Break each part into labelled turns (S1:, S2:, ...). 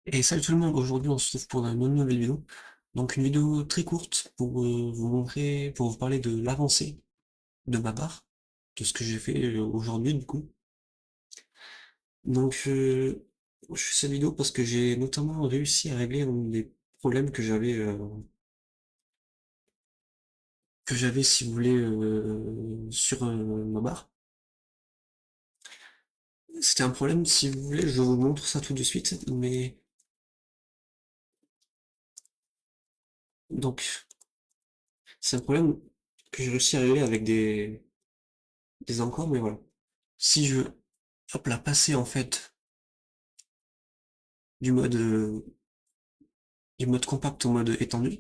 S1: Et salut tout le monde, aujourd'hui on se retrouve pour une nouvelle vidéo. Donc une vidéo très courte pour vous montrer, pour vous parler de l'avancée de ma part, de ce que j'ai fait aujourd'hui du coup. Donc je fais cette vidéo parce que j'ai notamment réussi à régler un des problèmes que j'avais si vous voulez sur ma barre. C'était un problème si vous voulez, je vous montre ça tout de suite, mais donc c'est un problème que j'ai réussi à régler avec des encores, mais voilà. Si je, hop là, passer en fait du mode, du mode compact au mode étendu,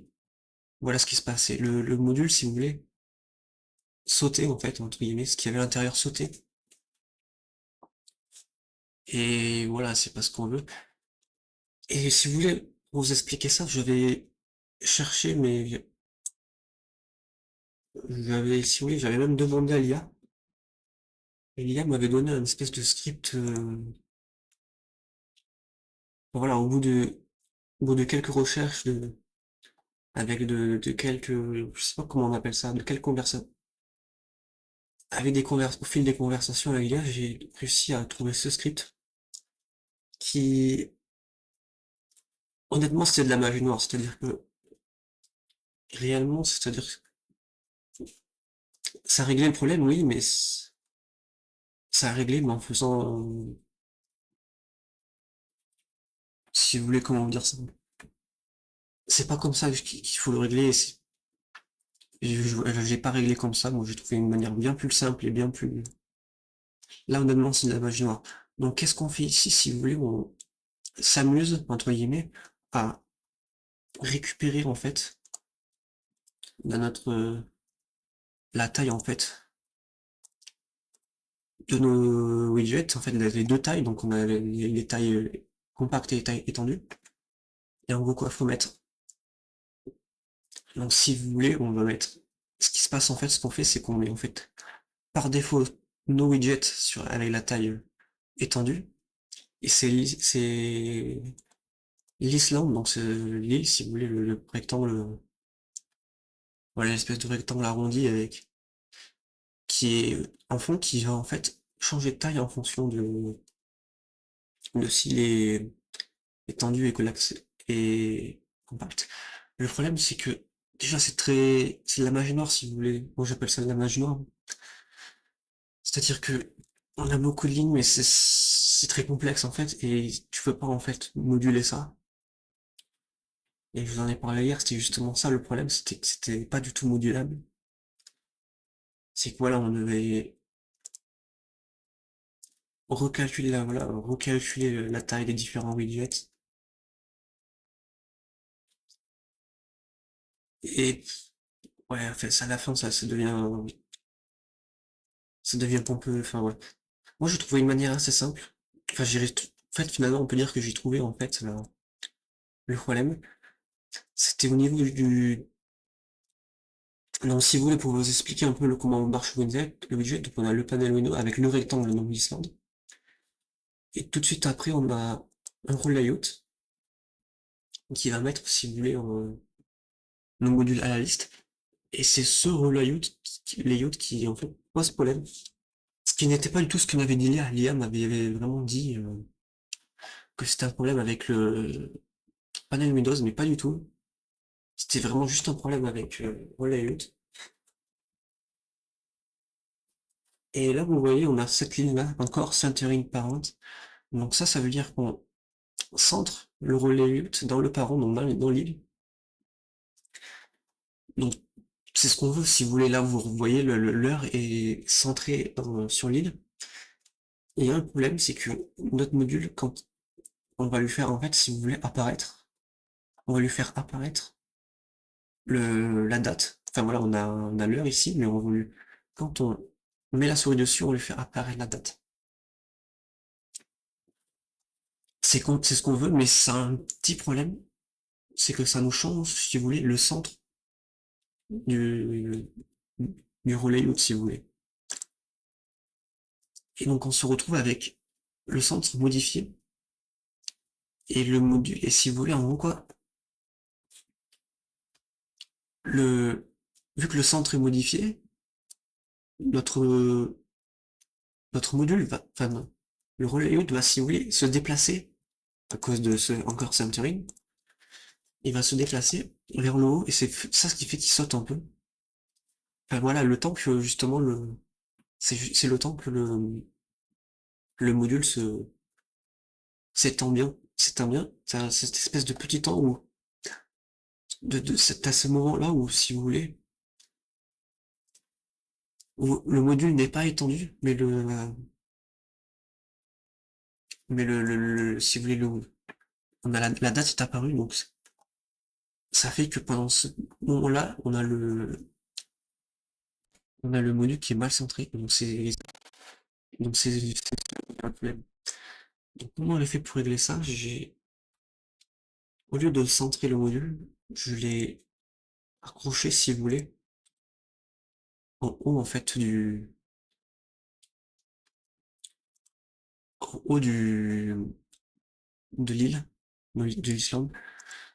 S1: voilà ce qui se passait. Le module, si vous voulez, sautait en fait, entre guillemets, ce qu'il y avait à l'intérieur sautait. Et voilà, c'est pas ce qu'on veut. Et si vous voulez, pour vous expliquer ça, je vais chercher, mais si vous voulez, j'avais même demandé à l'IA. Et l'IA m'avait donné un espèce de script, voilà, au bout de quelques recherches, avec de quelques, je sais pas comment on appelle ça, de quelques conversations, avec au fil des conversations avec l'IA, j'ai réussi à trouver ce script qui, honnêtement, c'était de la magie noire. C'est-à-dire que, réellement, c'est-à-dire que ça réglait le problème, oui, mais ça a réglé, mais en faisant, si vous voulez, comment vous dire ça. C'est pas comme ça qu'il faut le régler. J'ai pas réglé comme ça. Moi, j'ai trouvé une manière bien plus simple et bien plus. Là, honnêtement, c'est de la magie noire. Donc, qu'est-ce qu'on fait ici, si vous voulez, on s'amuse, entre guillemets, à récupérer, en fait, dans la taille, en fait, de nos widgets, en fait, les deux tailles, donc on a les tailles compactes et les tailles étendues. Et en gros, quoi, faut mettre. Donc, si vous voulez, on va mettre. Ce qui se passe, en fait, ce qu'on fait, c'est qu'on met, en fait, par défaut, nos widgets avec la taille étendue. Et c'est l'Islande, donc c'est l'île, si vous voulez, le rectangle, voilà, l'espèce de rectangle arrondi qui est un fond qui va, en fait, changer de taille en fonction de s'il est étendu et collapsé et compact. Le problème, c'est que déjà c'est de la magie noire si vous voulez. Moi j'appelle ça de la magie noire. C'est-à-dire que on a beaucoup de lignes, mais c'est très complexe en fait, et tu peux pas en fait moduler ça. Et je vous en ai parlé hier, c'était justement ça le problème, c'était que c'était pas du tout modulable. C'est que voilà, on devait recalculer la taille des différents widgets. Et ouais, en fait, à la fin, ça devient pompeux. Enfin ouais. Moi, j'ai trouvé une manière assez simple. Enfin, en fait, finalement, on peut dire que j'ai trouvé, en fait, le problème. C'était au niveau non, si vous voulez, pour vous expliquer un peu comment marche le widget, donc on a le panel window avec le rectangle non glissant. Et tout de suite après, on a un rôle layout qui va mettre, si vous voulez, nos modules à la liste. Et c'est ce rôle layout qui, en fait, pose problème. Ce qui n'était pas du tout ce que m'avait dit l'IA. L'IA m'avait vraiment dit que c'était un problème avec le panel Windows, mais pas du tout. C'était vraiment juste un problème avec Layout. Et là, vous voyez, on a cette ligne-là, encore centering parent. Donc ça veut dire qu'on centre le layout dans le parent, donc dans l'île. Donc c'est ce qu'on veut. Si vous voulez, là, vous voyez, l'heure est centrée sur l'île. Et il y a un problème, c'est que notre module, quand on va lui faire, en fait, si vous voulez, apparaître, on va lui faire apparaître la date. Enfin voilà, on a l'heure ici, mais quand on met la souris dessus, on lui fait apparaître la date. C'est ce qu'on veut, mais ça a un petit problème, c'est que ça nous change, si vous voulez, le centre du, du relais si vous voulez. Et donc on se retrouve avec le centre modifié, Et le module, et si vous voulez, en gros quoi, le, vu que le centre est modifié, notre, notre module va, enfin, non, le layout va, si vous voulez, se déplacer à cause de ce encore centering. Il va se déplacer vers le haut et c'est ça ce qui fait qu'il saute un peu. Enfin voilà, le temps que justement c'est le temps que le module s'étend bien. C'est cette espèce de petit temps où, c'est à ce moment-là où, si vous voulez, où le module n'est pas étendu, mais si vous voulez, on a la date est apparue, donc ça fait que pendant ce moment-là, on a le module qui est mal centré, donc c'est un problème. Donc comment on a fait pour régler ça? Au lieu de centrer le module, je l'ai accroché, si vous voulez, en haut en fait en haut de l'île, de l'Islande.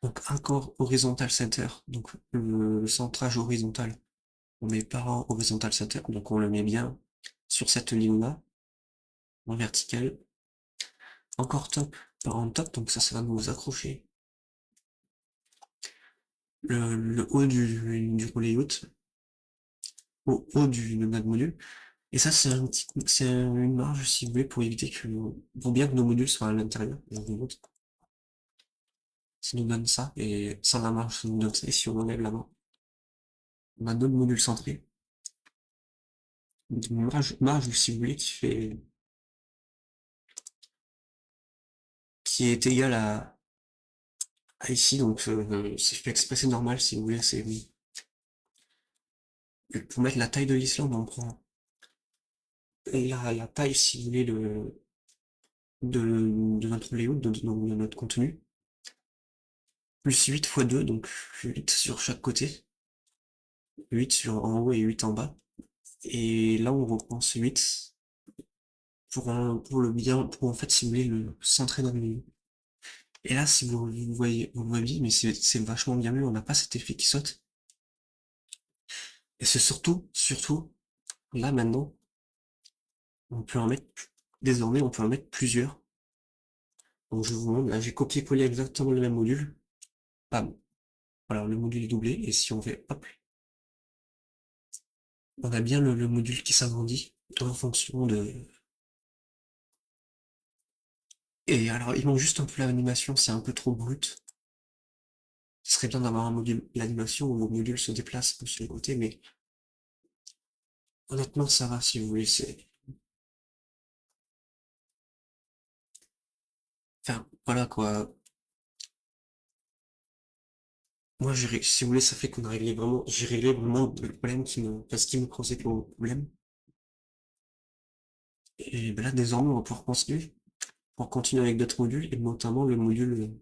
S1: Donc encore horizontal center, donc le centrage horizontal, on met pas en horizontal center, donc on le met bien sur cette ligne-là, en vertical. Encore top, pas en top, donc ça va nous accrocher le haut du layout, au haut de notre module. Et ça, c'est une marge, si vous voulez, pour éviter pour bien que nos modules soient à l'intérieur. Ça nous donne ça, et sans la marge, ça nous donne ça, et si on enlève la main, on a notre module centré. Une marge, si vous voulez, qui est égale à ici, donc c'est fait exprès, c'est normal, si vous voulez, c'est pour mettre la taille de l'Islande, on prend la taille, si vous voulez, de notre layout, de notre contenu, plus 8 fois 2, donc 8 sur chaque côté, 8 en haut et 8 en bas. Et là, on reprend ce 8 pour le bien, pour en fait, si vous voulez, le centrer dans le milieu. Et là, si vous voyez, vous le voyez, mais c'est vachement bien mieux, on n'a pas cet effet qui saute. Et c'est surtout, là, maintenant, on peut en mettre, désormais, on peut en mettre plusieurs. Donc, je vous montre, là, j'ai copié-collé exactement le même module. Bam. Voilà, le module est doublé, et si on fait, hop, on a bien le module qui s'agrandit en fonction de... Et alors, il manque juste un peu l'animation, c'est un peu trop brut. Ce serait bien d'avoir un module, l'animation où le module se déplace sur les côtés, mais honnêtement, ça va si vous voulez, enfin, voilà quoi. Moi, si vous voulez, ça fait qu'on a réglé vraiment, j'ai réglé vraiment le problème ce qui me causait problème. Et ben là, désormais, on va pouvoir continuer, pour continuer avec d'autres modules, et notamment le module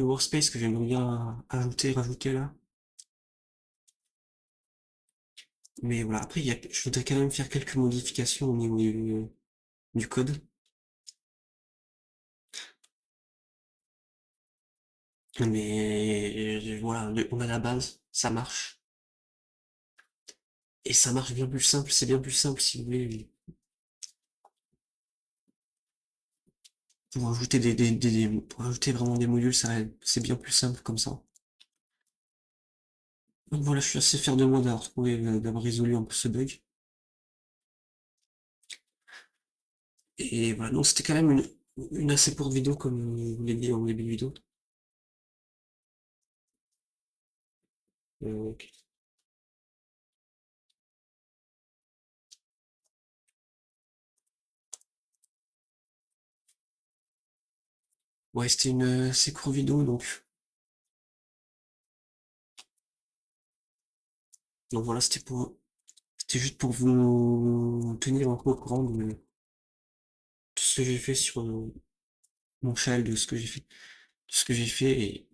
S1: Workspace que j'aimerais bien rajouter là. Mais voilà, après, je voudrais quand même faire quelques modifications au niveau du code. Mais voilà, on a la base, ça marche. Et ça marche bien plus simple, c'est bien plus simple si vous voulez. Pour ajouter pour ajouter vraiment des modules, c'est bien plus simple comme ça. Donc voilà, je suis assez fier de moi d'avoir résolu un peu ce bug. Et voilà, donc c'était quand même une assez courte vidéo comme je vous l'ai dit en début de vidéo. Ok. Ouais, c'était une assez courte vidéo, donc voilà, c'était juste pour vous tenir un peu au courant de tout ce que j'ai fait sur mon shell, de ce que j'ai fait,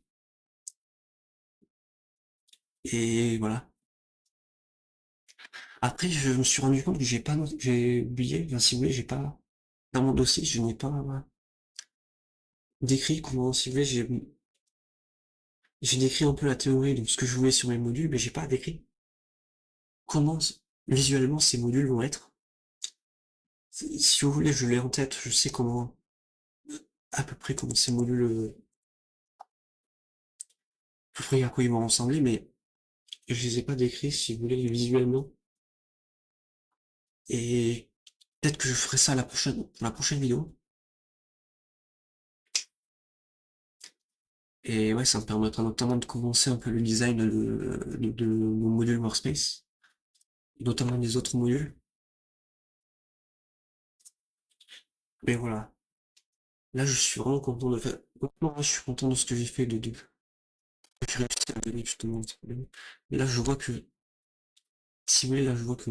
S1: et voilà. Après, je me suis rendu compte que j'ai oublié, enfin, si vous voulez, j'ai pas, dans mon dossier, je n'ai pas décrit comment, si vous voulez, j'ai décrit un peu la théorie de ce que je voulais sur mes modules, mais j'ai pas décrit comment visuellement ces modules vont être. Si vous voulez, je l'ai en tête, je sais comment, à peu près comment ces modules, à peu près à quoi ils vont ressembler, mais je les ai pas décrits, si vous voulez, visuellement. Et peut-être que je ferai ça pour la prochaine vidéo. Et ouais, ça me permettra notamment de commencer un peu le design de mon module Workspace, notamment des autres modules. Mais voilà. Là, je suis vraiment content de faire. Honnêtement, là, je suis content de ce que j'ai fait de j'ai réussi à donner justement ce problème. Et là, je vois que, si vous voulez, là, je vois que,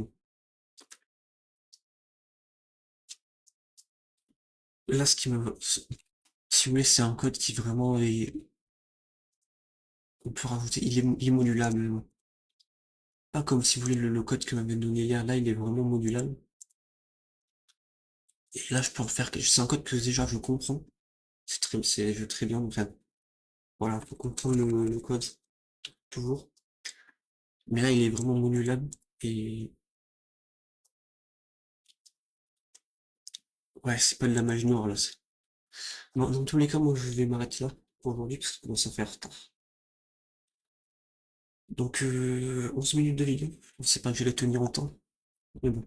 S1: là, ce qui me, si vous voulez, c'est un code qui vraiment est, on peut rajouter, il est modulable. Pas comme si vous voulez le code que m'avait donné hier, là, il est vraiment modulable. Et là, je peux en faire, c'est un code que déjà je comprends. C'est très bien, enfin, voilà, faut comprendre le code, toujours. Mais là, il est vraiment modulable. Et ouais, c'est pas de la magie noire, là. Bon, dans tous les cas, moi, je vais m'arrêter là pour aujourd'hui, parce que ça commence à faire tard. Donc, 11 minutes de vidéo. Je sais pas que je vais la tenir en temps. Mais bon.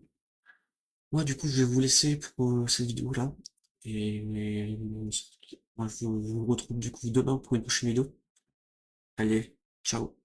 S1: Moi, du coup, je vais vous laisser pour cette vidéo-là. Et moi, je vous retrouve du coup demain pour une prochaine vidéo. Allez, ciao.